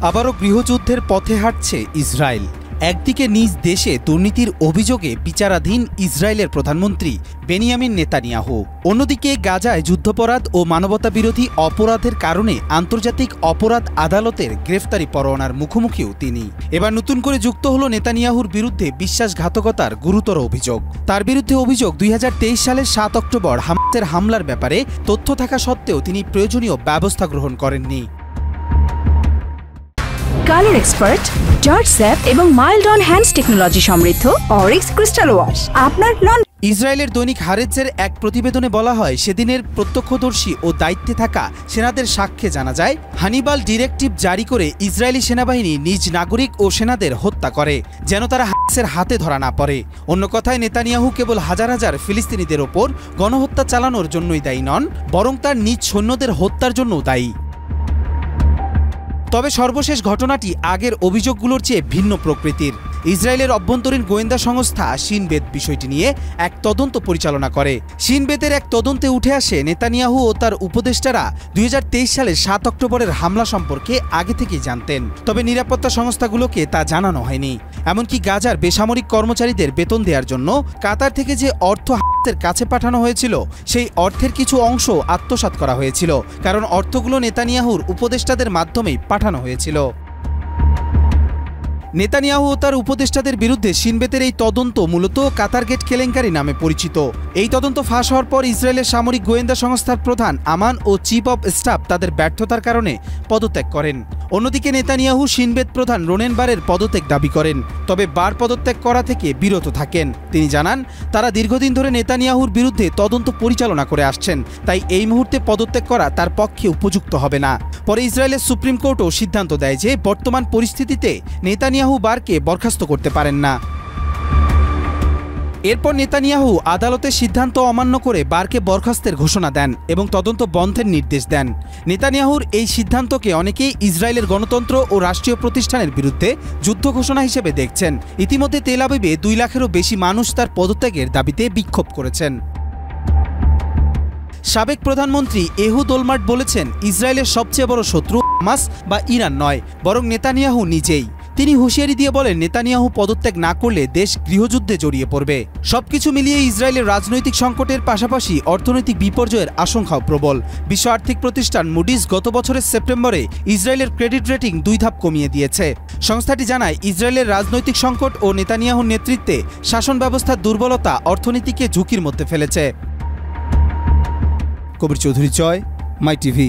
আবারও গৃহযুদ্ধের পথে হাঁটছে ইসরায়েল। একদিকে নিজ দেশে দুর্নীতির অভিযোগে বিচারাধীন ইসরায়েলের প্রধানমন্ত্রী বেনিয়ামিন নেতানিয়াহু, অন্যদিকে গাজায় যুদ্ধাপরাধ ও মানবতাবিরোধী অপরাধের কারণে আন্তর্জাতিক অপরাধ আদালতের গ্রেফতারি পরোয়ানার মুখোমুখিও তিনি। এবার নতুন করে যুক্ত হল নেতানিয়াহুর বিরুদ্ধে বিশ্বাসঘাতকতার গুরুতর অভিযোগ। তার বিরুদ্ধে অভিযোগ 2023 সালের 7 অক্টোবর হামাসের হামলার ব্যাপারে তথ্য থাকা সত্ত্বেও তিনি প্রয়োজনীয় ব্যবস্থা গ্রহণ করেননি। কালার এক্সপার্ট, জর্জ স্যাপ এবং মাইল্ড অন হ্যান্ডস টেকনোলজি সমৃদ্ধ অরিক্স ক্রিস্টাল ওয়াশ আপনার ইসরায়েলের দৈনিক হারেৎজের এক প্রতিবেদনে বলা হয়, সেদিনের প্রত্যক্ষদর্শী ও দায়িত্বে থাকা সেনাদের সাক্ষ্যে জানা যায়, হানিবাল ডিরেক্টিভ জারি করে ইসরায়েলি সেনাবাহিনী নিজ নাগরিক ও সেনাদের হত্যা করে, যেন তারা হামাসের হাতে ধরা না পড়ে। অন্য কথায় নেতানিয়াহু কেবল হাজার হাজার ফিলিস্তিনিদের ওপর গণহত্যা চালানোর জন্যই দায়ী নন, বরং তার নিজ সৈন্যদের হত্যার জন্যও দায়ী। তবে সর্বশেষ ঘটনাটি আগের অভিযোগগুলোর চেয়ে ভিন্ন প্রকৃতির। ইসরায়েলের অভ্যন্তরীণ গোয়েন্দা সংস্থা শিন বেত বিষয়টি নিয়ে এক তদন্ত পরিচালনা করে। শিন বেতের এক তদন্তে উঠে আসে, নেতানিয়াহু ও তার উপদেষ্টারা 2023 সালের 7 অক্টোবরের হামলা সম্পর্কে আগে থেকেই জানতেন, তবে নিরাপত্তা সংস্থাগুলোকে তা জানানো হয়নি। এমনকি গাজার বেসামরিক কর্মচারীদের বেতন দেওয়ার জন্য কাতার থেকে যে অর্থ হামাসের কাছে পাঠানো হয়েছিল, সেই অর্থের কিছু অংশ আত্মসাৎ করা হয়েছিল, কারণ অর্থগুলো নেতানিয়াহুর উপদেষ্টাদের মাধ্যমেই পাঠানো হয়েছিল। নেতানিয়াহু ও তার উপদেষ্টাদের বিরুদ্ধে শিনবেতের এই তদন্ত মূলত কাতার গেট কেলেঙ্কারি নামে পরিচিত। এই তদন্ত ফাঁস হওয়ার পর ইসরায়েলের সামরিক গোয়েন্দা সংস্থার প্রধান আমান ও চিফ অব স্টাফ তাদের ব্যর্থতার কারণে পদত্যাগ করেন। অন্যদিকে নেতানিয়াহু শিনবেত প্রধান রোনেন বারের পদত্যাগ দাবি করেন, তবে বার পদত্যাগ করা থেকে বিরত থাকেন। তিনি জানান, তারা দীর্ঘদিন ধরে নেতানিয়াহুর বিরুদ্ধে তদন্ত পরিচালনা করে আসছেন, তাই এই মুহূর্তে পদত্যাগ করা তার পক্ষে উপযুক্ত হবে না। পরে ইসরায়েলের সুপ্রিম কোর্টও সিদ্ধান্ত দেয় যে বর্তমান পরিস্থিতিতে নেতানিয়াহু বারকে বরখাস্ত করতে পারেন না। এরপর নেতানিয়াহু আদালতের সিদ্ধান্ত অমান্য করে বারকে বরখাস্তের ঘোষণা দেন এবং তদন্ত বন্ধের নির্দেশ দেন। নেতানিয়াহুর এই সিদ্ধান্তকে অনেকেই ইসরায়েলের গণতন্ত্র ও রাষ্ট্রীয় প্রতিষ্ঠানের বিরুদ্ধে যুদ্ধ ঘোষণা হিসেবে দেখছেন। ইতিমধ্যে তেল আবিবে 2 লাখেরও বেশি মানুষ তার পদত্যাগের দাবিতে বিক্ষোভ করেছেন। সাবেক প্রধানমন্ত্রী এহুদ ওলমার্ট বলেছেন, ইসরায়েলের সবচেয়ে বড় শত্রু হামাস বা ইরান নয়, বরং নেতানিয়াহু নিজেই। তিনি হুঁশিয়ারি দিয়ে বলেন, নেতানিয়াহু পদত্যাগ না করলে দেশ গৃহযুদ্ধে জড়িয়ে পড়বে। সবকিছু মিলিয়ে ইসরায়েলের রাজনৈতিক সংকটের পাশাপাশি অর্থনৈতিক বিপর্যয়ের আশঙ্কাও প্রবল। বিশ্ব আর্থিক প্রতিষ্ঠান মুডিস গত বছরের সেপ্টেম্বরে ইসরায়েলের ক্রেডিট রেটিং 2 ধাপ কমিয়ে দিয়েছে। সংস্থাটি জানায়, ইসরায়েলের রাজনৈতিক সংকট ও নেতানিয়াহুর নেতৃত্বে শাসন ব্যবস্থার দুর্বলতা অর্থনীতিকে ঝুঁকির মধ্যে ফেলেছে। কবির চৌধুরী, জয়, মাই টিভি।